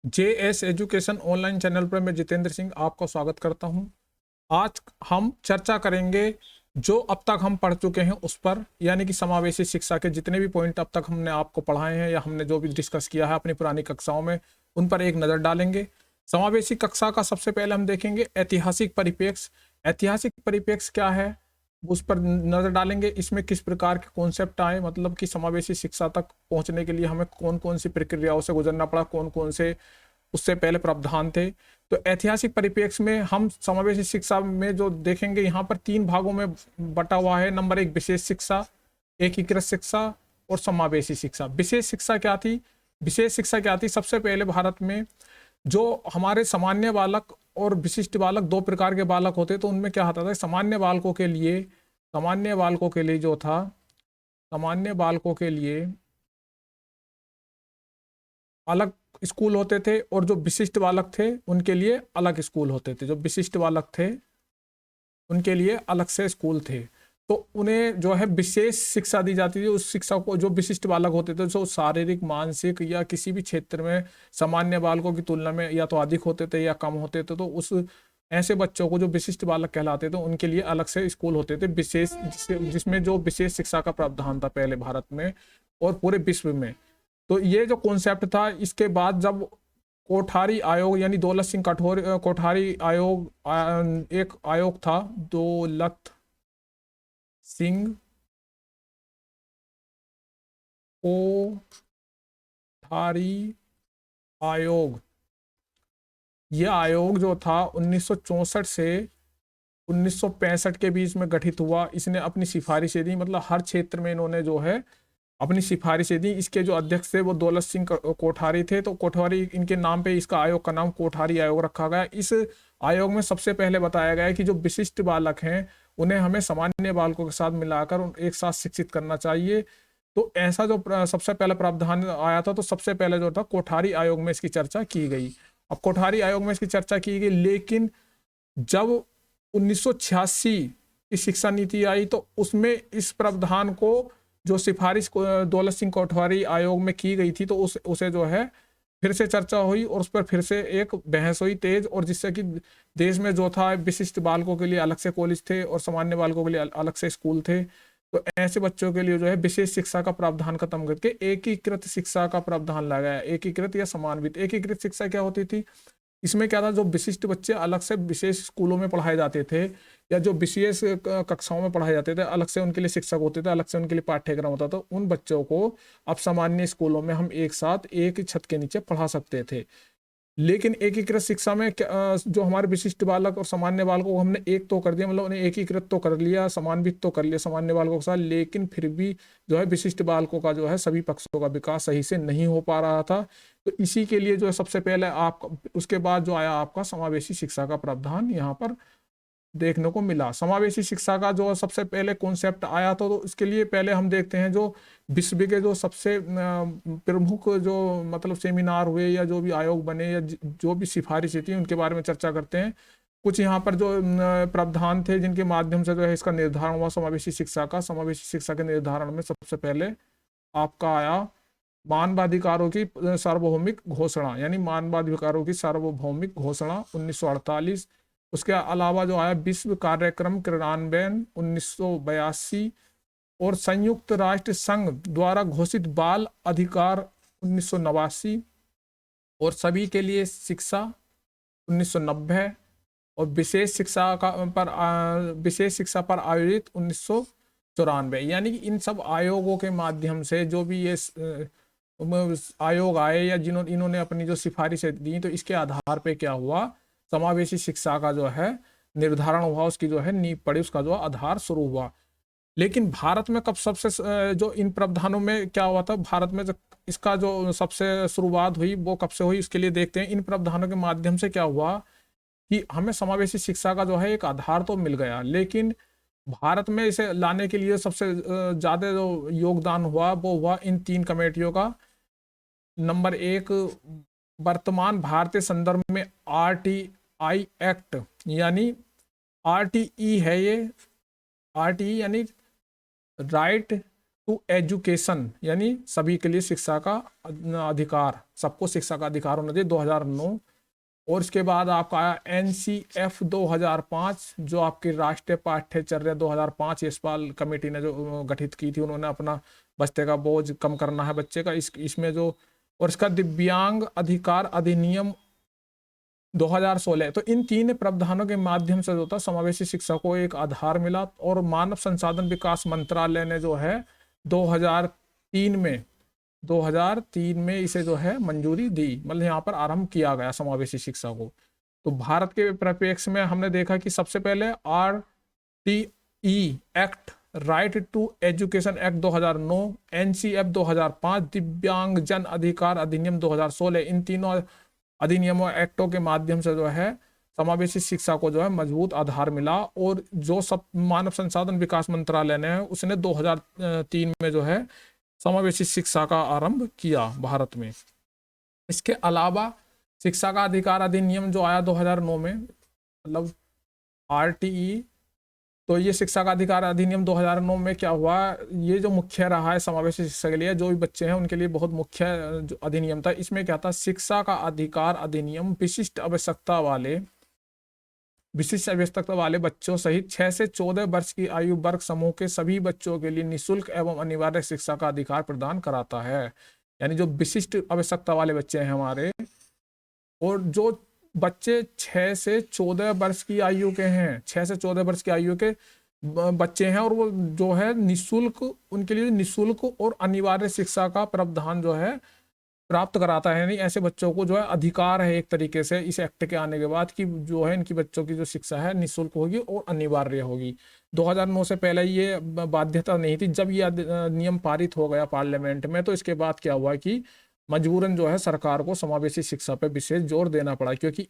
JS education online channel पर मैं जितेंद्र सिंह आपका स्वागत करता हूं। आज हम चर्चा करेंगे जो अब तक हम पढ़ चुके हैं उस पर, यानी कि समावेशी शिक्षा के जितने भी पॉइंट अब तक हमने आपको पढ़ाए हैं या हमने जो भी डिस्कस किया है अपनी पुरानी कक्षाओं में, उन पर एक नज़र डालेंगे। समावेशी कक्षा का सबसे पहले हम देखेंगे ऐतिहासिक परिप्रेक्ष्य। ऐतिहासिक परिप्रेक्ष्य क्या है उस पर नज़र डालेंगे। इसमें किस प्रकार के कॉन्सेप्ट आए, मतलब कि समावेशी शिक्षा तक पहुंचने के लिए हमें कौन कौन सी प्रक्रियाओं से गुजरना पड़ा, कौन कौन से उससे पहले प्रावधान थे। तो ऐतिहासिक परिप्रेक्ष्य में हम समावेशी शिक्षा में जो देखेंगे, यहाँ पर 3 भागों में बटा हुआ है। नंबर 1 विशेष शिक्षा, एकीकृत शिक्षा और समावेशी शिक्षा। विशेष शिक्षा क्या थी? विशेष शिक्षा क्या थी? सबसे पहले भारत में जो हमारे सामान्य बालक और विशिष्ट बालक, 2 प्रकार के बालक होते, तो उनमें क्या होता था, सामान्य बालकों के लिए, जो था, सामान्य बालकों के लिए अलग स्कूल होते थे और जो विशिष्ट बालक थे उनके लिए अलग स्कूल होते थे। जो विशिष्ट बालक थे उनके लिए अलग से स्कूल थे। तो उन्हें जो है विशेष शिक्षा दी जाती थी। उस शिक्षा को, जो विशिष्ट बालक होते थे जो शारीरिक, मानसिक या किसी भी क्षेत्र में सामान्य बालकों की तुलना में या तो अधिक होते थे या कम होते थे, तो उस ऐसे बच्चों को जो विशिष्ट बालक कहलाते थे उनके लिए अलग से स्कूल होते थे विशेष, जिसमें जो विशेष शिक्षा का प्रावधान था पहले भारत में और पूरे विश्व में। तो ये जो कॉन्सेप्ट था, इसके बाद जब कोठारी आयोग यानी दौलत सिंह कोठारी आयोग, एक आयोग था, दौलत सिंह कोठारी आयोग, यह आयोग जो था 1964 से 1965 के बीच में गठित हुआ। इसने अपनी सिफारिशें दी, मतलब हर क्षेत्र में इन्होंने जो है अपनी सिफारिशें दी। इसके जो अध्यक्ष थे वो दौलत सिंह कोठारी थे। तो कोठारी, इनके नाम पे इसका आयोग का नाम कोठारी आयोग रखा गया। इस आयोग में सबसे पहले बताया गया है कि जो विशिष्ट बालक हैं उन्हें हमें सामान्य बालकों के साथ मिलाकर एक साथ शिक्षित करना चाहिए। तो ऐसा जो सबसे पहला प्रावधान आया था, तो सबसे पहले जो था कोठारी आयोग में इसकी चर्चा की गई। अब कोठारी आयोग में इसकी चर्चा की गई, लेकिन जब 1986 की शिक्षा नीति आई तो उसमें इस प्रावधान को, जो सिफारिश दौलत सिंह कोठारी आयोग में की गई थी, तो उसे जो है फिर से चर्चा हुई और उस पर फिर से एक बहस हुई तेज, और जिससे कि देश में जो था विशिष्ट बालकों के लिए अलग से कॉलेज थे और सामान्य बालकों के लिए अलग से स्कूल थे। तो ऐसे बच्चों के लिए जो है विशेष शिक्षा का प्रावधान खत्म करके एकीकृत शिक्षा का प्रावधान लाया गया। एकीकृत या समान्वित। एकीकृत शिक्षा क्या होती थी? इसमें क्या था, जो विशिष्ट बच्चे अलग से विशेष स्कूलों में पढ़ाए जाते थे या जो विशेष कक्षाओं में पढ़ाए जाते थे, अलग से उनके लिए शिक्षक होते थे, अलग से उनके लिए पाठ्यक्रम होता था, उन बच्चों को अब सामान्य स्कूलों में हम एक साथ एक ही छत के नीचे पढ़ा सकते थे। लेकिन एकीकृत शिक्षा में जो हमारे विशिष्ट बालक और सामान्य बालकों को हमने एक तो कर दिया, मतलब उन्हें एकीकृत तो कर लिया, समान्वित तो कर लिया सामान्य बालकों के साथ, लेकिन फिर भी जो है विशिष्ट बालकों का जो है सभी पक्षों का विकास सही से नहीं हो पा रहा था। तो इसी के लिए जो है सबसे पहले आपका, उसके बाद जो आया आपका समावेशी शिक्षा का प्रावधान यहाँ पर देखने को मिला। समावेशी शिक्षा का जो सबसे पहले कॉन्सेप्ट आया था, तो इसके लिए पहले हम देखते हैं जो विश्व के जो सबसे प्रमुख जो मतलब सेमिनार हुए या जो भी आयोग बने या जो भी सिफारिशें थी उनके बारे में चर्चा करते हैं। कुछ यहाँ पर जो प्रावधान थे जिनके माध्यम से जो है इसका निर्धारण हुआ समावेशी शिक्षा का। समावेशी शिक्षा के निर्धारण में सबसे पहले आपका आया मानवाधिकारों की सार्वभौमिक घोषणा, यानी मानवाधिकारों की सार्वभौमिक घोषणा 1948। उसके अलावा जो आया विश्व कार्यक्रम क्रियान्वयन 1982 और संयुक्त राष्ट्र संघ द्वारा घोषित बाल अधिकार 1989 और सभी के लिए शिक्षा 1990 और विशेष शिक्षा पर आयोजित 1994। यानी कि इन सब आयोगों के माध्यम से जो भी ये आयोग आए या इन्होंने अपनी जो सिफारिशें दी, तो इसके आधार पे क्या हुआ, समावेशी शिक्षा का जो है निर्धारण हुआ, उसकी जो है नींव पड़ी, उसका जो आधार शुरू हुआ। लेकिन भारत में कब सबसे जो इन प्रावधानों में क्या हुआ था, भारत में जो इसका जो सबसे शुरुआत हुई वो कब से हुई, उसके लिए देखते हैं। इन प्रावधानों के माध्यम से क्या हुआ कि हमें समावेशी शिक्षा का जो है एक आधार तो मिल गया, लेकिन भारत में इसे लाने के लिए सबसे ज्यादा जो योगदान हुआ वो हुआ इन 3 कमेटियों का। नंबर 1, वर्तमान भारतीय संदर्भ में आरटीआई एक्ट, यानी आरटीई है ये, आरटीई यानी राइट टू एजुकेशन यानी सभी के लिए शिक्षा का अधिकार, सबको शिक्षा का अधिकार होना चाहिए 2009। और इसके बाद आपका आया NCF 2005, जो आपकी राष्ट्रीय पाठ्यचर्या 2005 यशपाल कमेटी ने जो गठित की थी, उन्होंने अपना बस्ते का बोझ कम करना है बच्चे का, इसमें जो, और इसका दिव्यांग अधिकार अधिनियम 2016। तो इन तीन प्रावधानों के माध्यम से जो था समावेशी शिक्षा को एक आधार मिला। और मानव संसाधन विकास मंत्रालय ने जो है 2003 में इसे जो है मंजूरी दी, मतलब यहाँ पर आरंभ किया गया समावेशी शिक्षा को। तो भारत के परिप्रेक्ष्य में हमने देखा कि सबसे पहले RTE act, right to education act 2009, NCF 2005, दिव्यांग जन अधिकार अधिनियम 2016, इन तीनों अधिनियमों एक्टों के माध्यम से जो है समावेशी शिक्षा को जो है मजबूत आधार मिला। और जो सब मानव संसाधन विकास मंत्रालय ने उसने 2003 में जो है समावेशी शिक्षा का आरंभ किया भारत में। इसके अलावा शिक्षा का अधिकार अधिनियम जो आया 2009 में, मतलब RTE, तो ये शिक्षा का अधिकार अधिनियम 2009 में क्या हुआ, ये जो मुख्य रहा है समावेशी शिक्षा के लिए, जो भी बच्चे हैं उनके लिए बहुत मुख्य जो अधिनियम था। इसमें क्या था, शिक्षा का अधिकार अधिनियम विशिष्ट आवश्यकता वाले बच्चों सहित 6 से 14 वर्ष की आयु वर्ग समूह के सभी बच्चों के लिए निःशुल्क एवं अनिवार्य शिक्षा का अधिकार प्रदान कराता है। यानी जो विशिष्ट आवश्यकता वाले बच्चे हैं हमारे, और जो बच्चे 6 से 14 वर्ष की आयु के हैं, 6 से 14 वर्ष की आयु के बच्चे हैं, और वो जो है निःशुल्क, उनके लिए निःशुल्क और अनिवार्य शिक्षा का प्रावधान जो है प्राप्त कराता है। यानी ऐसे बच्चों को जो है अधिकार है एक तरीके से इस एक्ट के आने के बाद कि जो है इनकी बच्चों की जो शिक्षा है निःशुल्क होगी और अनिवार्य होगी। 2009 से पहले ये बाध्यता नहीं थी। जब ये नियम पारित हो गया पार्लियामेंट में, तो इसके बाद क्या हुआ कि मजबूरन जो है सरकार को समावेशी शिक्षा पर विशेष जोर देना पड़ा, क्योंकि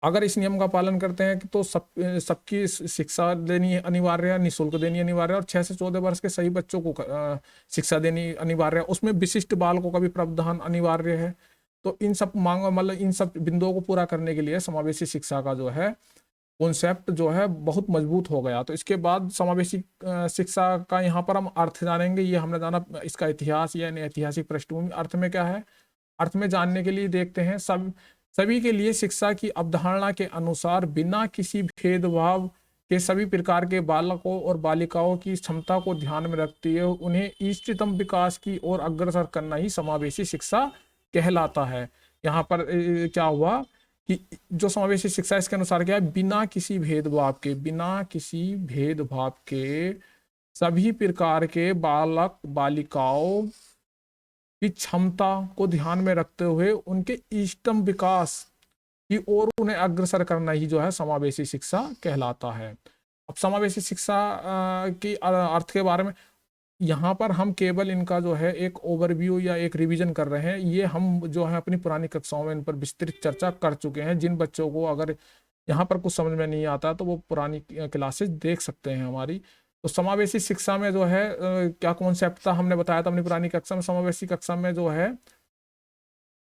अगर इस नियम का पालन करते हैं तो सबकी शिक्षा देनी अनिवार्य है, निःशुल्क देनी अनिवार्य है, और 6 से 14 वर्ष के सही बच्चों को शिक्षा देनी अनिवार्य है, उसमें विशिष्ट बालकों का भी प्रावधान अनिवार्य है। तो इन सब मांगों, मतलब इन सब बिंदुओं को पूरा करने के लिए समावेशी शिक्षा का जो है कॉन्सेप्ट जो है बहुत मजबूत हो गया। तो इसके बाद समावेशी शिक्षा का यहाँ पर हम अर्थ जानेंगे। ये हमने जाना इसका इतिहास या ऐतिहासिक पृष्ठभूमि। अर्थ में क्या है, अर्थ में जानने के लिए देखते हैं सभी के लिए शिक्षा की अवधारणा के अनुसार बिना किसी भेदभाव के सभी प्रकार के बालकों और बालिकाओं की क्षमता को ध्यान में रखते हुए उन्हें इष्टतम विकास की ओर अग्रसर करना ही समावेशी शिक्षा कहलाता है। यहाँ पर क्या हुआ कि जो समावेशी शिक्षा, इसके अनुसार क्या है, बिना किसी भेदभाव के सभी प्रकार के बालक बालिकाओं की क्षमता को ध्यान में रखते हुए उनके इष्टतम विकास की ओर उन्हें अग्रसर करना ही जो है समावेशी शिक्षा कहलाता है। अब समावेशी शिक्षा की अर्थ के बारे में यहाँ पर हम केवल इनका जो है एक ओवरव्यू या एक रिवीजन कर रहे हैं। ये हम जो है अपनी पुरानी कक्षाओं में इन पर विस्तृत चर्चा कर चुके हैं। जिन बच्चों को अगर यहाँ पर कुछ समझ में नहीं आता तो वो पुरानी क्लासेस देख सकते हैं हमारी। तो समावेशी शिक्षा में जो है क्या कॉन्सेप्ट था, हमने बताया था अपनी पुरानी कक्षा में। समावेशी कक्षा में जो है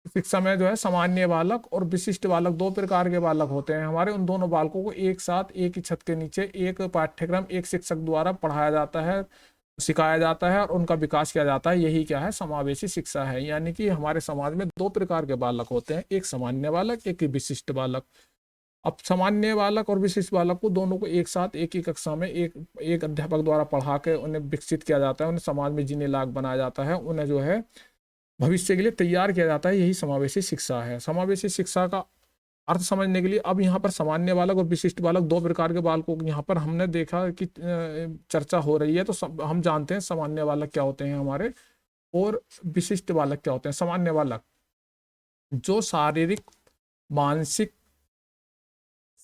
शिक्षा में जो है सामान्य बालक और विशिष्ट बालक, 2 प्रकार के बालक होते हैं हमारे। उन दोनों बालकों को एक साथ एक ही छत के नीचे एक पाठ्यक्रम एक शिक्षक द्वारा पढ़ाया जाता है, सिखाया जाता है और उनका विकास किया जाता है। यही क्या है, समावेशी शिक्षा है। यानी कि हमारे समाज में 2 प्रकार के बालक होते हैं, एक सामान्य बालक, एक विशिष्ट बालक। अब सामान्य बालक और विशिष्ट बालक को दोनों को एक साथ एक ही कक्षा में एक अध्यापक द्वारा पढ़ा के उन्हें विकसित किया जाता है, उन्हें समाज में जीने लायक बनाया जाता है, उन्हें जो है भविष्य के लिए तैयार किया जाता है। यही समावेशी शिक्षा है। समावेशी शिक्षा का अर्थ समझने के लिए अब यहाँ पर सामान्य बालक और विशिष्ट बालक 2 प्रकार के बालकों को यहाँ पर हमने देखा कि चर्चा हो रही है। तो हम जानते हैं सामान्य बालक क्या होते हैं हमारे और विशिष्ट बालक क्या होते हैं। सामान्य बालक जो शारीरिक, मानसिक,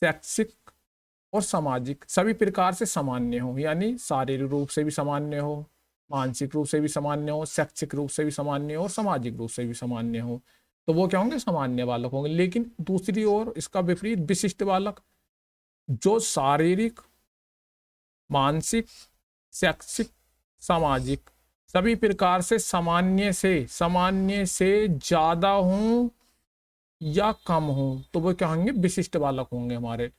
शैक्षिक और सामाजिक सभी प्रकार से सामान्य हो, यानी शारीरिक रूप से भी सामान्य हो, मानसिक रूप से भी सामान्य हो, शैक्षिक रूप से भी सामान्य हो और सामाजिक रूप से भी सामान्य हो, तो वो क्या होंगे, सामान्य बालक होंगे। लेकिन दूसरी ओर इसका विपरीत विशिष्ट बालक जो शारीरिक, मानसिक, शैक्षिक, सामाजिक सभी प्रकार से सामान्य से ज्यादा हों या कम हों, तो वो क्या होंगे, विशिष्ट बालक होंगे हमारे।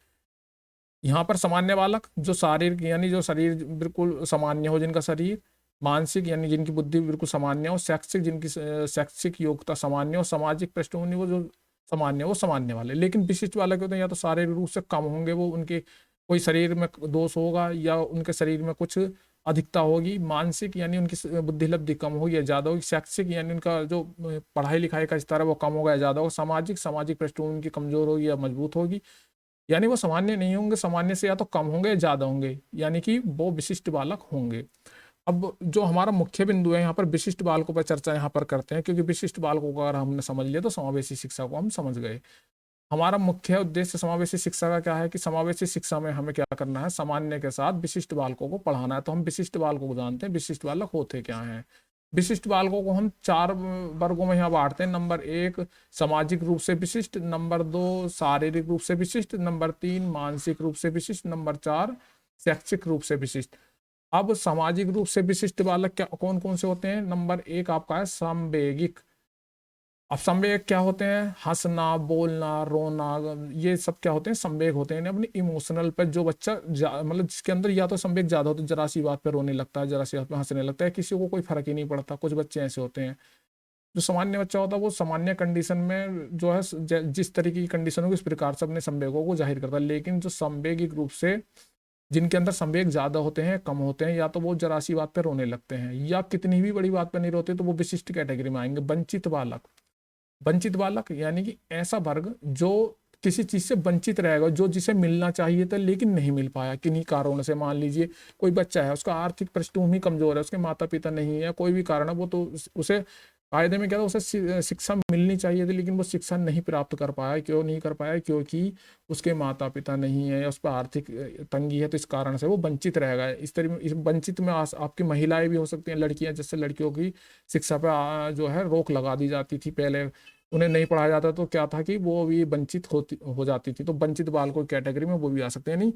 यहाँ पर सामान्य बालक जो शारीरिक, यानी जो शरीर बिल्कुल सामान्य हो, जिनका शरीर मानसिक यानी जिनकी बुद्धि बिल्कुल सामान्य हो, शैक्षिक जिनकी शैक्षिक योग्यता सामान्य हो, सामाजिक पृष्ठभूमि वो जो सामान्य वो सामान्य वाले। लेकिन विशिष्ट वाले होते हैं या तो शारीरिक रूप से कम होंगे, वो उनके कोई शरीर में दोष होगा या उनके शरीर में कुछ अधिकता होगी। मानसिक यानी उनकी बुद्धि लब्धि कम होगी या ज़्यादा होगी। शैक्षिक यानी उनका जो पढ़ाई लिखाई का स्तर है वो कम होगा या ज़्यादा होगा। सामाजिक सामाजिक पृष्ठभूमि उनकी कमजोर होगी या मजबूत होगी, यानी वो सामान्य नहीं होंगे, सामान्य से या तो कम होंगे या ज़्यादा होंगे, यानी कि वो विशिष्ट बालक होंगे। अब जो हमारा मुख्य बिंदु है यहाँ पर विशिष्ट बालकों पर चर्चा यहाँ पर करते हैं, क्योंकि विशिष्ट बालकों को अगर हमने समझ लिया तो समावेशी शिक्षा को हम समझ गए। हमारा मुख्य उद्देश्य समावेशी शिक्षा का क्या है कि समावेशी शिक्षा में हमें क्या करना है, सामान्य के साथ विशिष्ट बालकों को पढ़ाना है। तो हम विशिष्ट बालकों को जानते हैं, विशिष्ट बालक होते क्या हैं। विशिष्ट बालकों को हम 4 वर्गों में यहाँ बांटते हैं। नंबर 1 सामाजिक रूप से विशिष्ट, नंबर 2 शारीरिक रूप से विशिष्ट, नंबर 3 मानसिक रूप से विशिष्ट, नंबर 4 शैक्षिक रूप से विशिष्ट। अब सामाजिक रूप से विशिष्ट बालक क्या कौन कौन से होते हैं? नंबर 1 आपका है संवेगिक। अब संवेग क्या होते हैं? हंसना, बोलना, रोना, ये सब क्या होते हैं? संवेग होते हैं। अपनी इमोशनल पर जो बच्चा मतलब जिसके अंदर या तो संवेग ज्यादा होता है, जरा सी बात पे रोने लगता है, जरा सी बात पे हंसने लगता है, किसी को कोई फर्क ही नहीं पड़ता। कुछ बच्चे ऐसे होते हैं। जो सामान्य बच्चा होता है वो सामान्य कंडीशन में जो है जिस तरीके की कंडीशन होगी उस प्रकार से अपने संवेगों को जाहिर करता है। लेकिन जो संवेगिक रूप से जिनके अंदर संवेग ज्यादा होते हैं, कम होते हैं, या तो वो जरा सी बात पे रोने लगते हैं या कितनी भी बड़ी बात पे नहीं रोते, तो वो विशिष्ट कैटेगरी में आएंगे। वंचित बालक। वंचित बालक यानी कि ऐसा वर्ग जो किसी चीज से वंचित रहेगा, जो जिसे मिलना चाहिए था लेकिन नहीं मिल पाया किन्हीं कारणों से। मान लीजिए कोई बच्चा है, उसका आर्थिक पृष्ठभूमि कमजोर है, उसके माता पिता नहीं है, कोई भी कारण है, वो तो उसे फायदे में क्या था, उसे शिक्षा मिलनी चाहिए थी लेकिन वो शिक्षा नहीं प्राप्त कर पाया। क्यों नहीं कर पाया? क्योंकि उसके माता पिता नहीं है या उस पर आर्थिक तंगी है, तो इस कारण से वो वंचित रहेगा। इस तरह इस वंचित में आपकी महिलाएं भी हो सकती हैं, लड़कियां, जिससे लड़कियों की शिक्षा पर जो है रोक लगा दी जाती थी। पहले उन्हें नहीं पढ़ाया जाता तो क्या था कि वो भी वंचित हो जाती थी। तो वंचित बालकों की कैटेगरी में वो भी आ सकते हैं। यानी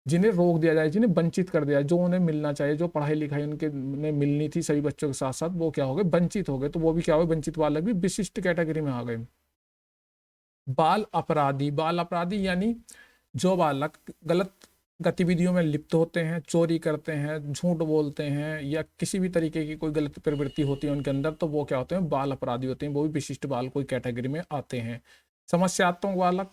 जिन्हें रोक दिया जाए, जिन्हें वंचित कर दिया जाए, जो उन्हें मिलना चाहिए, जो पढ़ाई लिखाई उनके ने मिलनी थी सभी बच्चों के साथ साथ, वो क्या हो गए? वंचित हो गए। तो वो भी क्या हो गए? वंचित बालक भी विशिष्ट कैटेगरी में आ गए। बाल अपराधी। बाल अपराधी यानी जो बालक गलत गतिविधियों में लिप्त होते हैं, चोरी करते हैं, झूठ बोलते हैं या किसी भी तरीके की कोई गलत प्रवृत्ति होती है उनके अंदर, तो वो क्या होते हैं? बाल अपराधी होते हैं। वो भी विशिष्ट बाल कोई कैटेगरी में आते हैं। समस्यात्मक बालक।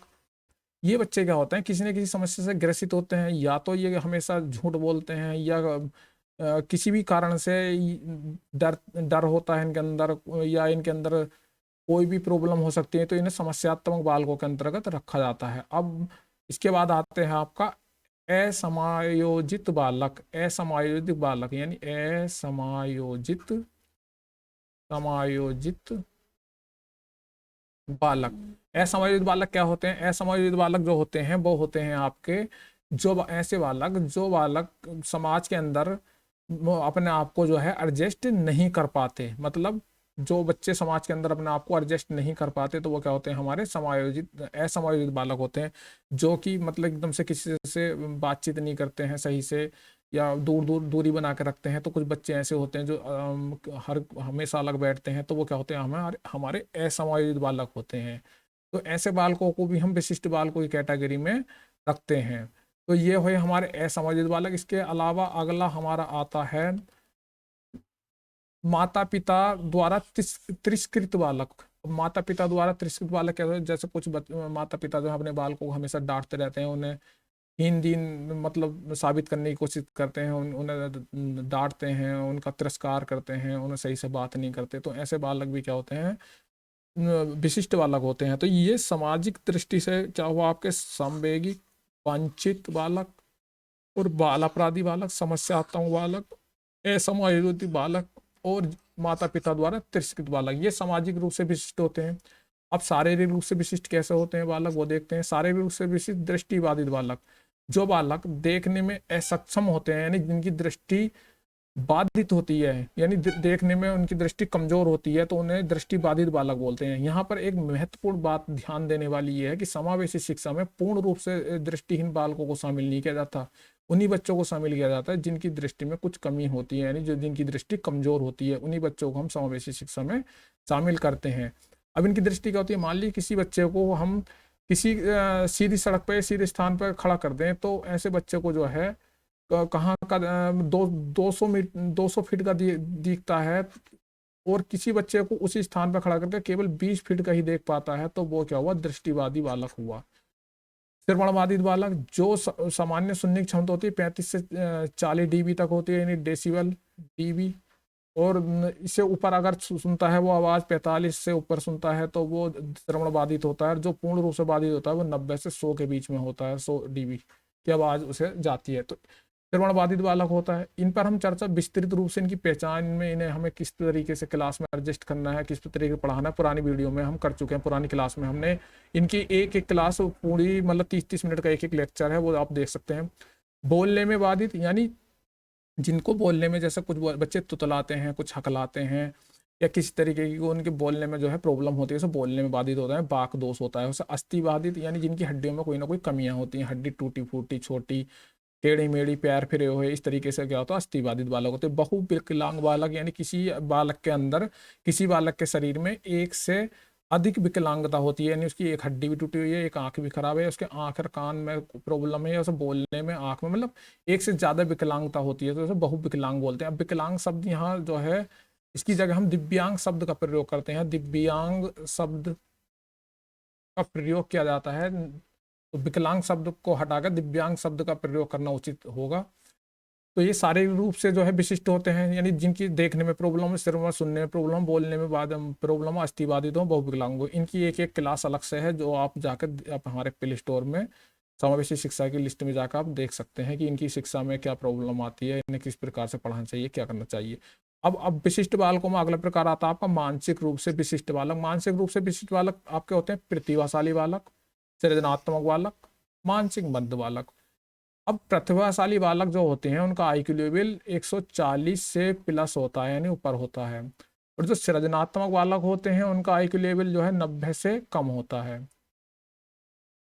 ये बच्चे क्या होते हैं? किसी न किसी समस्या से ग्रसित होते हैं, या तो ये हमेशा झूठ बोलते हैं या किसी भी कारण से डर डर होता है इनके अंदर, या इनके अंदर कोई भी प्रॉब्लम हो सकती है, तो इन्हें समस्यात्मक बालकों के अंतर्गत रखा जाता है। अब इसके बाद आते हैं आपका असमायोजित बालक। असमायोजित बालक यानी असमायोजित समायोजित बालक। असमायोजित बालक क्या होते हैं? असमायोजित बालक जो होते हैं वो होते हैं आपके जो ऐसे बालक जो बालक समाज के अंदर वो अपने आप को जो है एडजस्ट नहीं कर पाते। मतलब जो बच्चे समाज के अंदर अपने आप को एडजस्ट नहीं कर पाते, तो वो क्या होते हैं? हमारे समायोजित असमायोजित बालक होते हैं, जो कि मतलब एकदम से किसी से बातचीत नहीं करते हैं सही से, या दूर दूर दूरी बना के रखते हैं। तो कुछ बच्चे ऐसे होते हैं जो हर हमेशा अलग बैठते हैं, तो वो क्या होते हैं? हमारे हमारे असमायोजित बालक होते हैं। तो ऐसे बालकों को भी हम विशिष्ट बालकों की कैटेगरी में रखते हैं। तो ये हुए हमारे असमायोजित बालक। इसके अलावा अगला हमारा आता है माता पिता द्वारा तिरस्कृत बालक। माता पिता द्वारा तिरस्कृत बालक क्या होता है? जैसे कुछ माता पिता जो है अपने बालकों को हमेशा डांटते रहते हैं, उन्हें हीन दीन मतलब साबित करने की कोशिश करते हैं, उन्हें डांटते हैं, उनका तिरस्कार करते हैं, उन्हें सही से बात नहीं करते। तो ऐसे बालक भी क्या होते हैं? विशिष्ट बालक होते हैं। तो ये सामाजिक दृष्टि से क्या हुआ आपके? संवेगी, वंचित बालक और बाल अपराधी बालक, समस्यात्मक बालक, असमायोजित बालक और माता पिता द्वारा तिरस्कृत बालक, ये सामाजिक रूप से विशिष्ट होते हैं। अब शारीरिक रूप से विशिष्ट कैसे होते हैं बालक, वो देखते हैं। शारीरिक रूप से विशिष्ट दृष्टिबाधित बालक। जो बालक देखने में असक्षम होते हैं, यानी जिनकी दृष्टि बाधित होती है, यानी देखने में उनकी दृष्टि कमजोर होती है, तो उन्हें दृष्टि बाधित बालक बोलते हैं। यहाँ पर एक महत्वपूर्ण बात ध्यान देने वाली ये है कि समावेशी शिक्षा में पूर्ण रूप से दृष्टिहीन बालकों को शामिल नहीं किया जाता। उन्हीं बच्चों को शामिल किया जाता है जिनकी दृष्टि में कुछ कमी होती है, यानी जो जिनकी दृष्टि कमजोर होती है, उन्हीं बच्चों को हम समावेशी शिक्षा में शामिल करते हैं। अब इनकी दृष्टि क्या होती है? मान लीजिए किसी बच्चे को हम किसी सीधी सड़क पर सीधे स्थान पर खड़ा कर दें, तो ऐसे बच्चे को जो है कहाँ का 200 फीट का दिखता है, और किसी बच्चे को उसी स्थान पर खड़ा करके केवल 20 फीट का ही देख पाता है, तो वो क्या हुआ, दृष्टिबाधित बालक हुआ। श्रवणबाधित बालक, जो सामान्य सुनने की क्षमता होती है 35 से 40 डीबी तक होती है, यानी डेसिबल डीबी, और इससे ऊपर अगर सुनता है वो आवाज 45 से ऊपर सुनता है तो वो श्रवण बाधित होता है। जो पूर्ण रूप से बाधित होता है वो 90 से 100 के बीच में होता है, 100 डीबी की आवाज उसे जाती है, तो श्रवण बाधित बालक होता है। इन पर हम चर्चा विस्तृत रूप से, इनकी पहचान में, इन्हें हमें किस तरीके से क्लास में एडजस्ट करना है, किस तरीके से पढ़ाना है, पुरानी वीडियो में हम कर चुके हैं। पुरानी क्लास में हमने इनकी एक एक क्लास पूरी, मतलब 30-30 मिनट का एक एक लेक्चर है, वो आप देख सकते हैं। बोलने में बाधित, यानी जिनको बोलने में, जैसे कुछ बच्चे तुतलाते हैं, कुछ हकलाते हैं, या किसी तरीके की उनके बोलने में जो है प्रॉब्लम होती है, उसे बोलने में बाधित होता है, बाक दोष होता है। उसे अस्थि बाधित, यानी जिनकी हड्डियों में कोई ना कोई कमियां होती हैं, हड्डी टूटी फूटी, छोटी, टेढ़ी मेढ़ी, पैर फिरे हुए, इस तरीके से क्या होता है, अस्थि बाधित बालक होते हैं। बहु विकलांग बालक, यानी किसी बालक के अंदर, किसी बालक के शरीर में एक से अधिक विकलांगता होती है, यानी उसकी एक हड्डी भी टूटी हुई है, एक आंख भी खराब है, उसके आंख और कान में प्रॉब्लम है, या उसे बोलने में, आंख में, मतलब एक से ज्यादा विकलांगता होती है, तो उसे बहु विकलांग बोलते हैं। अब विकलांग शब्द यहाँ जो है, इसकी जगह हम दिव्यांग शब्द का प्रयोग करते हैं। दिव्यांग शब्द का प्रयोग किया जाता है, तो विकलांग शब्द को हटाकर दिव्यांग शब्द का प्रयोग करना उचित होगा। तो ये सारे रूप से जो है विशिष्ट होते हैं, यानी जिनकी देखने में प्रॉब्लम है, सिर्फ सुनने में प्रॉब्लम, बोलने में बाद प्रॉब्लम, अस्थि बाधित हो, बहुविकलांग हो, इनकी एक एक क्लास अलग से है, जो आप जाकर आप हमारे प्ले स्टोर में समावेशी शिक्षा की लिस्ट में जाकर आप देख सकते हैं कि इनकी शिक्षा में क्या प्रॉब्लम आती है, इन्हें किस प्रकार से पढ़ाना चाहिए, क्या करना चाहिए। अब विशिष्ट बालकों में अगला प्रकार आता है आपका मानसिक रूप से विशिष्ट बालक। मानसिक रूप से विशिष्ट बालक आपके होते हैं प्रतिभाशाली बालक, सृजनात्मक बालक, मानसिक मंद बालक। अब प्रतिभाशाली बालक जो होते हैं उनका आईक्यू लेवल 140 से प्लस होता है, यानी ऊपर होता है, और जो सृजनात्मक बालक होते हैं उनका आईक्यू लेवल जो है 90 से कम होता है।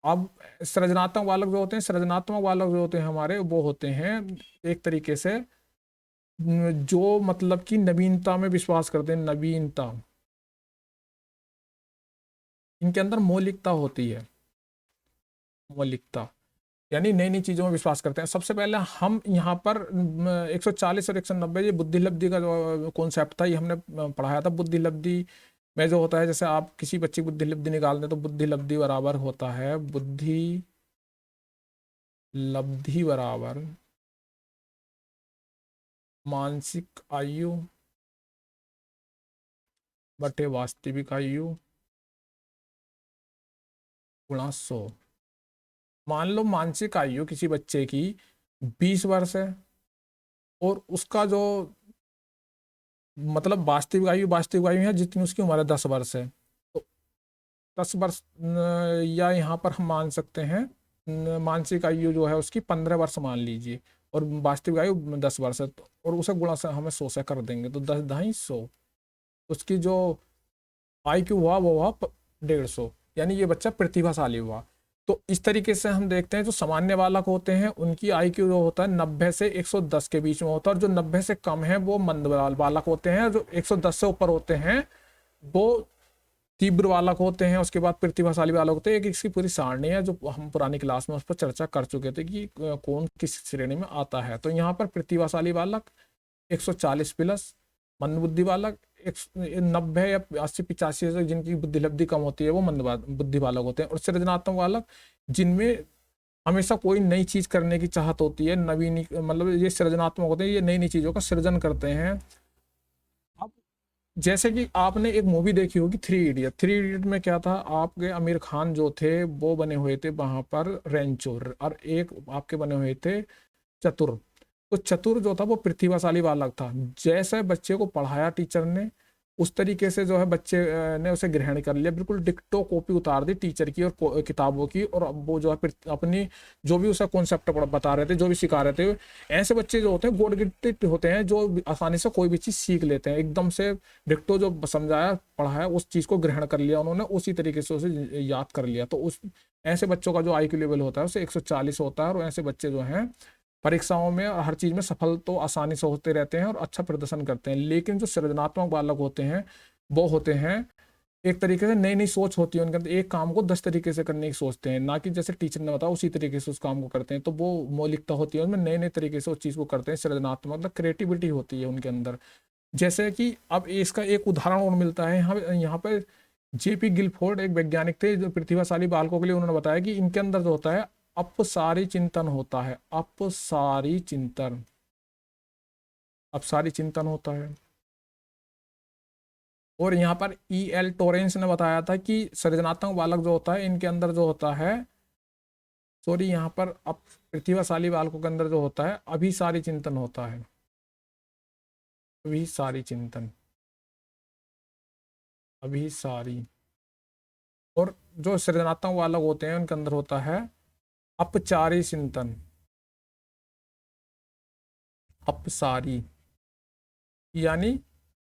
अब सृजनात्मक बालक जो होते हैं, सृजनात्मक बालक जो होते हैं हमारे, वो होते हैं एक तरीके से जो मतलब कि नवीनता में विश्वास करते हैं, नवीनता, इनके अंदर मौलिकता होती है, मौलिकता, यानी नई नई चीज़ों में विश्वास करते हैं। सबसे पहले हम यहाँ पर 140 और 190, ये बुद्धि लब्धि का जो कॉन्सेप्ट था, ये हमने पढ़ाया था। बुद्धि लब्धि में जो होता है, जैसे आप किसी बच्चे की बुद्धि लब्धि निकाल दें तो बुद्धि लब्धि बराबर होता है, बुद्धि लब्धि बराबर मानसिक आयु बटे वास्तविक आयु गुणा 100। मान लो मानसिक आयु किसी बच्चे की 20 वर्ष है, और उसका जो मतलब वास्तविक आयु है जितनी उसकी उम्र है 10 वर्ष है, तो 10 वर्ष या यहाँ पर हम मान सकते हैं मानसिक आयु जो है उसकी 15 वर्ष मान लीजिए, और वास्तविक आयु 10 वर्ष है, और उसे गुणा से हमें 100 से कर देंगे, तो 10 ढाई 100, उसकी जो आईक्यू हुआ वो हुआ 150, यानी ये बच्चा प्रतिभाशाली हुआ। तो इस तरीके से हम देखते हैं जो सामान्य बालक होते हैं उनकी आईक्यू जो होता है 90 से 110 के बीच में होता है, और जो 90 से कम है वो मंद बालक होते हैं, जो 110 से ऊपर होते हैं वो तीव्र बालक होते हैं, उसके बाद प्रतिभाशाली बालक होते हैं। एक इसकी पूरी सारणी है जो हम पुरानी क्लास में उस पर चर्चा कर चुके थे कि कौन किस श्रेणी में आता है। तो यहाँ पर प्रतिभाशाली बालक 140 प्लस, मंद बुद्धि बालक 90 या 80-85 से जिनकी बुद्धि लब्धि कम होती है वो मंद बुद्धि बालक होते हैं, और सृजनात्मक बालक जिनमें हमेशा कोई नई चीज करने की चाहत होती है, नवीन, मतलब ये सृजनात्मक होते हैं, ये नई नई चीजों का सृजन करते हैं। अब जैसे कि आपने एक मूवी देखी होगी थ्री इडियट में क्या था, आपके आमिर खान जो थे वो बने हुए थे वहां पर रेंचोर, और एक आपके बने हुए थे चतुर। तो चतुर जो था वो प्रतिभाशाली बालक था, जैसे बच्चे को पढ़ाया टीचर ने उस तरीके से जो है बच्चे ने उसे ग्रहण कर लिया, बिल्कुल डिक्टो कॉपी उतार दी टीचर की और किताबों की, और अब वो जो है अपनी जो भी उसे कॉन्सेप्ट बता रहे थे, जो भी सिखा रहे थे, ऐसे बच्चे जो होते हैं गॉड गिफ्टेड होते हैं, जो आसानी से कोई भी चीज़ सीख लेते हैं, एकदम से डिक्टो जो समझाया पढ़ाया उस चीज़ को ग्रहण कर लिया उन्होंने, उसी तरीके से उसे याद कर लिया। तो उस ऐसे बच्चों का जो आईक्यू लेवल होता है उसे 140 होता है, और ऐसे बच्चे जो हैं परीक्षाओं में और हर चीज में सफल तो आसानी से होते रहते हैं और अच्छा प्रदर्शन करते हैं। लेकिन जो सृजनात्मक बालक होते हैं वो होते हैं एक तरीके से नई नई सोच होती है उनके अंदर, एक काम को 10 तरीके से करने की सोचते हैं, ना कि जैसे टीचर ने बताया उसी तरीके से उस काम को करते हैं। तो वो मौलिकता होती है उनमें, नए नए तरीके से उस चीज़ को करते हैं, सृजनात्मक मतलब क्रिएटिविटी होती है उनके अंदर। जैसे कि अब इसका एक उदाहरण और मिलता है यहाँ यहाँ पर। जेपी गिलफोर्ड एक वैज्ञानिक थे जो प्रतिभाशाली बालकों के लिए, उन्होंने बताया कि इनके अंदर जो होता है अपसारी चिंतन होता है, अपसारी चिंतन, अपसारी चिंतन होता है। और यहाँ पर E.L. टोरेंस ने बताया था कि सृजनात्मक बालक जो होता है इनके अंदर जो होता है, सॉरी यहाँ पर अब प्रतिभाशाली बालकों के अंदर जो होता है अभिसारी चिंतन होता है, अभिसारी चिंतन, अभिसारी। और जो सृजनात्मक बालक होते हैं उनके अंदर होता है अपचारी चिंतन, अपसारी। यानी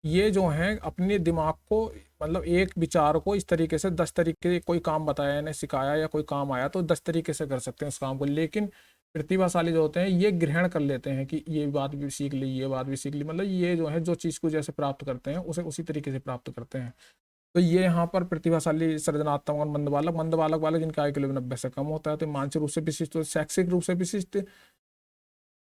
ये जो है अपने दिमाग को, मतलब एक विचार को इस तरीके से 10 तरीके, कोई काम बताया यानी सिखाया या कोई काम आया तो 10 तरीके से कर सकते हैं उस काम को। लेकिन प्रतिभाशाली जो होते हैं ये ग्रहण कर लेते हैं कि ये बात भी सीख ली, ये बात भी सीख ली, मतलब ये जो है जो चीज़ को जैसे प्राप्त करते हैं उसे उसी तरीके से प्राप्त करते हैं। तो ये यहाँ पर प्रतिभाशाली, सृजनात्मक और मंद बालक, मंद बालक वाले जिनका आयु 90 से कम होता है, तो मानसिक रूप से विशिष्ट, तो शैक्षिक रूप से विशिष्ट।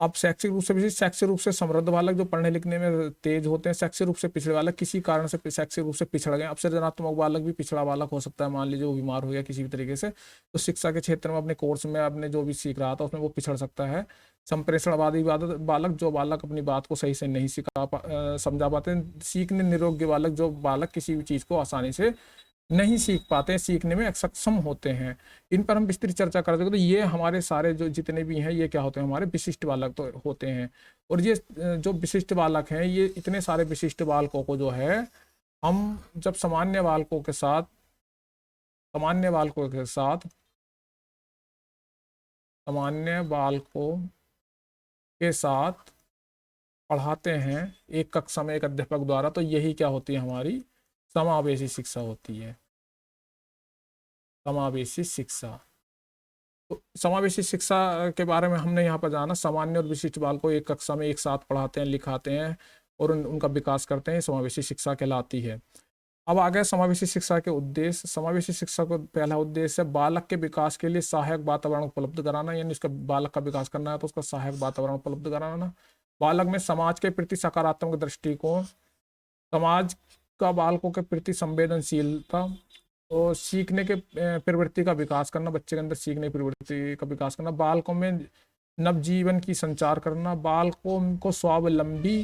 अब शैक्षिक रूप से विशिष्ट, शैक्षिक रूप से समृद्ध बालक जो पढ़ने लिखने में तेज होते हैं, शैक्षिक रूप से पिछड़े बालक किसी कारण से शैक्षिक रूप से पिछड़ गए। अब सृजनात्मक बालक भी पिछड़ा बालक हो सकता है, मान लीजिए वो बीमार हो गया किसी भी तरीके से, तो शिक्षा के क्षेत्र में अपने कोर्स में अपने जो भी सीख रहा था उसमें वो पिछड़ सकता है। संप्रेषणवादी बालक, जो बालक अपनी बात को सही से नहीं समझा पाते। सीखने निरोग्य बालक, जो बालक किसी भी चीज़ को आसानी से नहीं सीख पाते हैं, सीखने में सक्षम होते हैं। इन पर हम विस्तृत चर्चा कर सकते हैं। तो ये हमारे सारे जो जितने भी हैं ये क्या होते हैं, हमारे विशिष्ट बालक तो होते हैं। और ये जो विशिष्ट बालक हैं, ये इतने सारे विशिष्ट बालकों को जो है हम जब सामान्य बालकों के साथ, सामान्य बालकों के साथ, सामान्य बालकों के साथ पढ़ाते हैं एक कक्षा में एक अध्यापक द्वारा, तो यही क्या होती है, हमारी समावेशी शिक्षा होती है, समावेशी शिक्षा। तो समावेशी शिक्षा के बारे में हमने यहाँ पर जाना, सामान्य और विशिष्ट बाल को एक कक्षा में एक साथ पढ़ाते हैं, लिखाते हैं और उनका विकास करते हैं, समावेशी शिक्षा कहलाती है। अब आ गया समावेशी शिक्षा के उद्देश्य। समावेशी शिक्षा का पहला उद्देश्य है बालक के विकास के लिए सहायक वातावरण उपलब्ध कराना, यानी उसका बालक का विकास करना है तो उसका सहायक वातावरण उपलब्ध कराना। बालक में समाज के प्रति सकारात्मक दृष्टिकोण, समाज का बालकों के प्रति संवेदनशीलता और सीखने के प्रवृत्ति का विकास करना, बच्चे के अंदर सीखने की प्रवृत्ति का विकास करना, बालकों में नवजीवन की संचार करना, बालकों को स्वावलंबी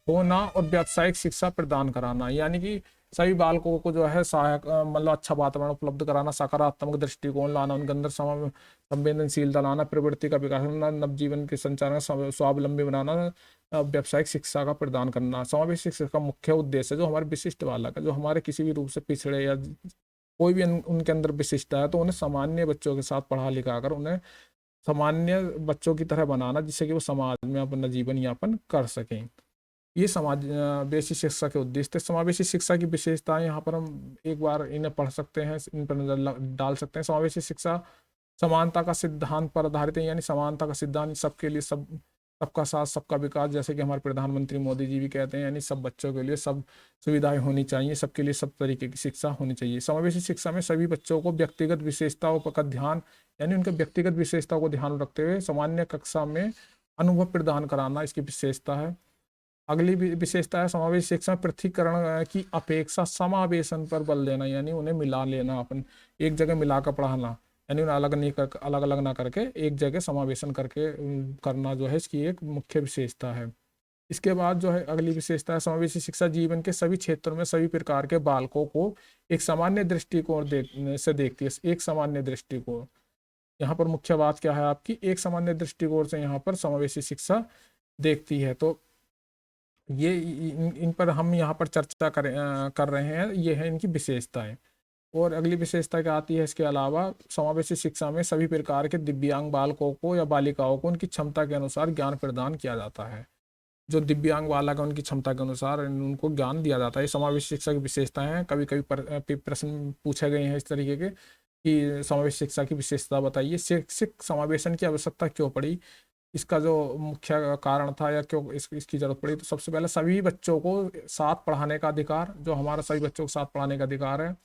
होना और व्यावसायिक शिक्षा प्रदान कराना। यानी कि सभी बालकों को जो है सहायक, मतलब अच्छा वातावरण उपलब्ध कराना, सकारात्मक दृष्टिकोण लाना, उनके अंदर संवेदनशीलता लाना, प्रवृत्ति का विकास करना, नवजीवन के संचार, स्वावलंबी बनाना, व्यावसायिक शिक्षा का प्रदान करना। समावेशी शिक्षा का मुख्य उद्देश्य जो हमारे विशिष्ट बालक है, जो हमारे किसी भी रूप से पिछड़े या कोई भी उनके अंदर विशिष्टता है, तो उन्हें सामान्य बच्चों के साथ पढ़ा लिखा कर उन्हें सामान्य बच्चों की तरह बनाना, जिससे कि वो समाज में अपना जीवन यापन कर सकें। ये समावेशी शिक्षा के उद्देश्य थे। समावेशी शिक्षा की विशेषताएं यहाँ पर हम एक बार इन्हें पढ़ सकते हैं, इन पर नजर डाल सकते हैं। समावेशी शिक्षा समानता का सिद्धांत पर आधारित है, यानी समानता का सिद्धांत, सबके लिए सब, सबका साथ सबका विकास, जैसे कि हमारे प्रधानमंत्री मोदी जी भी कहते हैं, यानी सब बच्चों के लिए सब सुविधाएं होनी चाहिए, सबके लिए सब तरीके की शिक्षा होनी चाहिए। समावेशी शिक्षा में सभी बच्चों को व्यक्तिगत विशेषताओं का ध्यान, यानी उनके व्यक्तिगत विशेषताओं को ध्यान रखते हुए सामान्य कक्षा में अनुभव प्रदान कराना इसकी विशेषता है। अगली विशेषता है समावेशी शिक्षा में पृथकीकरण की अपेक्षा समावेशन पर बल देना, यानी उन्हें मिला लेना, अपन एक जगह मिलाकर पढ़ाना, यानी उन्हें अलग नहीं कर, अलग अलग ना करके एक जगह समावेशन करके करना जो है इसकी एक मुख्य विशेषता है। इसके बाद जो है अगली विशेषता है समावेशी शिक्षा जीवन के सभी क्षेत्रों में सभी प्रकार के बालकों को एक सामान्य दृष्टिकोण से देखती है। एक सामान्य दृष्टिकोण, यहाँ पर मुख्य बात क्या है आपकी, एक सामान्य दृष्टिकोण से यहाँ पर समावेशी शिक्षा देखती है। तो ये इन पर हम यहाँ पर चर्चा कर रहे हैं, ये है इनकी विशेषताएं। और अगली विशेषता क्या आती है, इसके अलावा समावेशी शिक्षा में सभी प्रकार के दिव्यांग बालकों को या बालिकाओं को उनकी क्षमता के अनुसार ज्ञान प्रदान किया जाता है। जो दिव्यांग बालक है उनकी क्षमता के अनुसार उनको ज्ञान दिया जाता है। ये समावेशी शिक्षा की विशेषताएं हैं। कभी कभी प्रश्न पूछे गए हैं इस तरीके के कि समावेशी शिक्षा की विशेषता बताइए, शैक्षिक समावेशन की आवश्यकता क्यों पड़ी, इसका जो मुख्य कारण था या क्यों इसकी जरूरत पड़ी। तो सबसे पहले सभी बच्चों को साथ पढ़ाने का अधिकार, जो हमारा सभी बच्चों को साथ पढ़ाने का अधिकार है।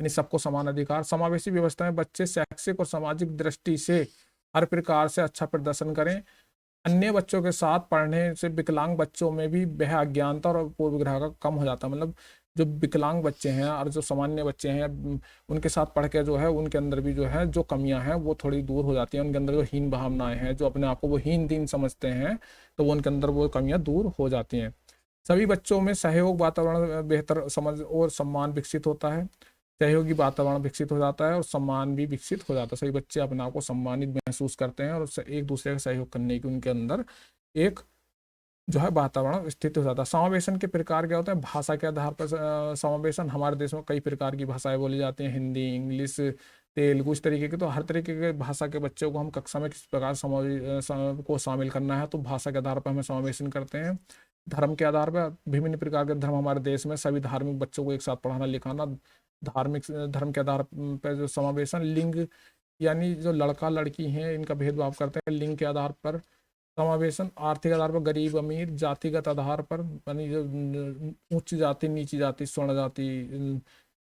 यानी सबको समान अधिकार। समावेशी व्यवस्था में बच्चे शैक्षिक और सामाजिक दृष्टि से हर प्रकार से अच्छा प्रदर्शन करें। अन्य बच्चों के साथ पढ़ने से विकलांग बच्चों में भी वह अज्ञानता और पूर्वग्रह का कम हो जाता है। मतलब जो विकलांग बच्चे हैं और जो सामान्य बच्चे हैं, उनके साथ पढ़ के जो है उनके अंदर भी जो है जो कमियां हैं वो थोड़ी दूर हो जाती हैं। उनके अंदर जो हीन भावनाएं हैं, जो अपने आप को वो हीन दीन समझते हैं, तो वो उनके अंदर वो कमियां दूर हो जाती हैं। सभी बच्चों में सहयोग वातावरण, बेहतर समझ और सम्मान विकसित होता है। सहयोगी वातावरण विकसित हो जाता है और सम्मान भी विकसित हो जाता है। सभी बच्चे अपने आप को सम्मानित महसूस करते हैं और उससे एक दूसरे का सहयोग करने की उनके अंदर एक जो है वातावरण स्थित हो जाता है। समावेशन के प्रकार क्या होते हैं? भाषा के आधार पर समावेशन। हमारे देश में कई प्रकार की भाषाएं बोली जाती हैं, हिंदी, इंग्लिश, तेलुगु, इस तरीके के। तो हर तरीके के भाषा के बच्चों को हम कक्षा में किस प्रकार को शामिल करना है, तो भाषा के आधार पर हमें समावेशन करते हैं। धर्म के आधार पर विभिन्न प्रकार के धर्म हमारे देश में, सभी धार्मिक बच्चों को एक साथ पढ़ाना लिखाना। धार्मिक धर्म के आधार पर जो समावेशन, लिंग यानी जो लड़का लड़की हैं इनका भेदभाव करते हैं लिंग के आधार पर समावेशन। आर्थिक आधार पर गरीब अमीर, जातिगत आधार पर यानी जो उच्च जाति, नीची जाति, स्वर्ण जाति,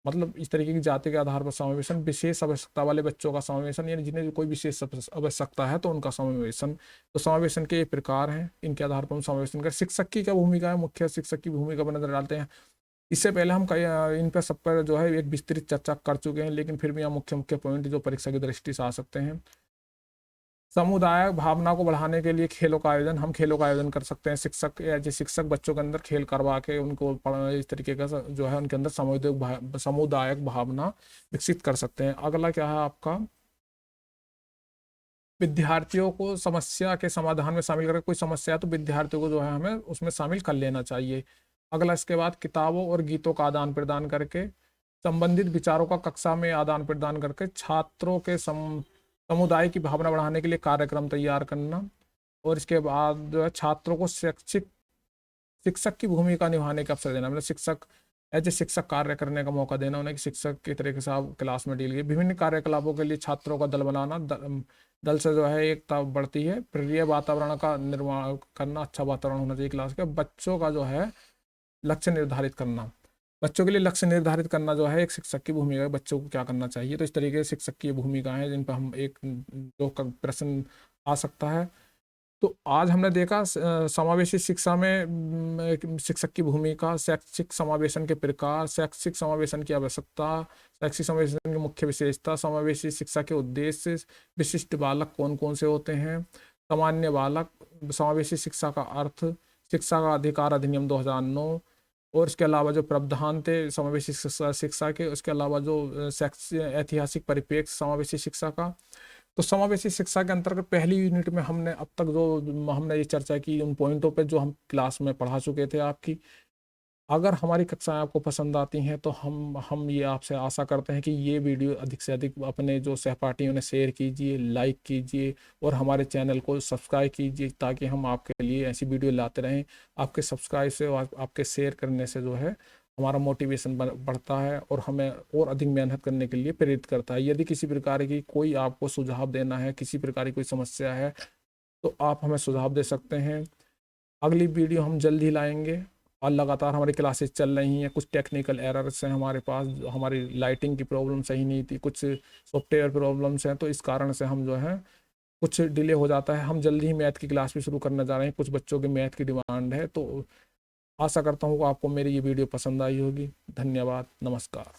मतलब इस तरीके की जाति के आधार पर समावेशन। विशेष आवश्यकता वाले बच्चों का समावेशन, यानी जिन्हें कोई विशेष आवश्यकता है तो उनका समावेशन। तो समावेशन के ये प्रकार हैं, इनके आधार पर हम समावेशन कर। शिक्षक की क्या भूमिका है? मुख्य शिक्षक की भूमिका पर नजर डालते हैं। इससे पहले हम कई इन पर सब पर जो है एक विस्तृत चर्चा कर चुके हैं, लेकिन फिर भी यहाँ मुख्य मुख्य पॉइंट जो परीक्षा की दृष्टि से आ सकते हैं। समुदाय भावना को बढ़ाने के लिए खेलों का आयोजन, हम खेलों का आयोजन कर सकते हैं। शिक्षक या जो शिक्षक बच्चों के अंदर खेल करवा के उनको इस तरीके का जो है उनके अंदर सामुदायिक भावना विकसित कर सकते हैं। अगला क्या है आपका? विद्यार्थियों को समस्या के समाधान में शामिल करके, कोई समस्या है तो विद्यार्थियों को जो है हमें उसमें शामिल कर लेना चाहिए। अगला इसके बाद किताबों और गीतों का आदान प्रदान करके, संबंधित विचारों का कक्षा में आदान प्रदान करके छात्रों के समुदाय की भावना बढ़ाने के लिए कार्यक्रम तैयार करना। और इसके बाद जो है छात्रों को शैक्षिक शिक्षक की भूमिका निभाने का अवसर देना, मतलब शिक्षक एज ए शिक्षक कार्य करने का मौका देना उन्हें, कि शिक्षक की तरीके से आप क्लास में डील किए। विभिन्न कार्यकलापों के लिए छात्रों का दल बनाना, दल से जो है एकता बढ़ती है। प्रिय वातावरण का निर्माण करना, अच्छा वातावरण होना चाहिए क्लास के। बच्चों का जो है लक्ष्य निर्धारित करना, बच्चों के लिए लक्ष्य निर्धारित करना जो है एक शिक्षक की भूमिका है। बच्चों को क्या करना चाहिए, तो इस तरीके से शिक्षक की भूमिका है जिन पर हम एक जो प्रश्न आ सकता है। तो आज हमने देखा समावेशी शिक्षा में शिक्षक की भूमिका, शैक्षिक समावेशन के प्रकार, शैक्षिक समावेशन की आवश्यकता, शैक्षिक समावेशन की मुख्य विशेषता, समावेशी शिक्षा के उद्देश्य, विशिष्ट बालक कौन कौन से होते हैं, सामान्य बालक, समावेशी शिक्षा का अर्थ, शिक्षा का अधिकार अधिनियम 2009, और इसके अलावा जो प्रावधान थे समावेशी शिक्षा के, उसके अलावा जो ऐतिहासिक परिप्रेक्ष्य समावेशी शिक्षा का। तो समावेशी शिक्षा के अंतर्गत पहली यूनिट में हमने अब तक जो हमने ये चर्चा की उन पॉइंटों पे जो हम क्लास में पढ़ा चुके थे आपकी। अगर हमारी कक्षाएं आपको पसंद आती हैं तो हम ये आपसे आशा करते हैं कि ये वीडियो अधिक से अधिक अपने जो सहपाठियों ने शेयर कीजिए, लाइक कीजिए और हमारे चैनल को सब्सक्राइब कीजिए, ताकि हम आपके लिए ऐसी वीडियो लाते रहें। आपके सब्सक्राइब से और आपके शेयर करने से जो है हमारा मोटिवेशन बढ़ता है और हमें और अधिक मेहनत करने के लिए प्रेरित करता है। यदि किसी प्रकार की कोई आपको सुझाव देना है, किसी प्रकार की कोई समस्या है, तो आप हमें सुझाव दे सकते हैं। अगली वीडियो हम जल्द ही लाएंगे। और लगातार हमारी क्लासेस चल रही हैं। कुछ टेक्निकल एरर्स हैं हमारे पास, हमारी लाइटिंग की प्रॉब्लम सही नहीं थी, कुछ सॉफ्टवेयर प्रॉब्लम्स हैं, तो इस कारण से हम जो है कुछ डिले हो जाता है। हम जल्दी ही मैथ की क्लास भी शुरू करने जा रहे हैं, कुछ बच्चों के मैथ की डिमांड है। तो आशा करता हूँ कि आपको मेरी ये वीडियो पसंद आई होगी। धन्यवाद, नमस्कार।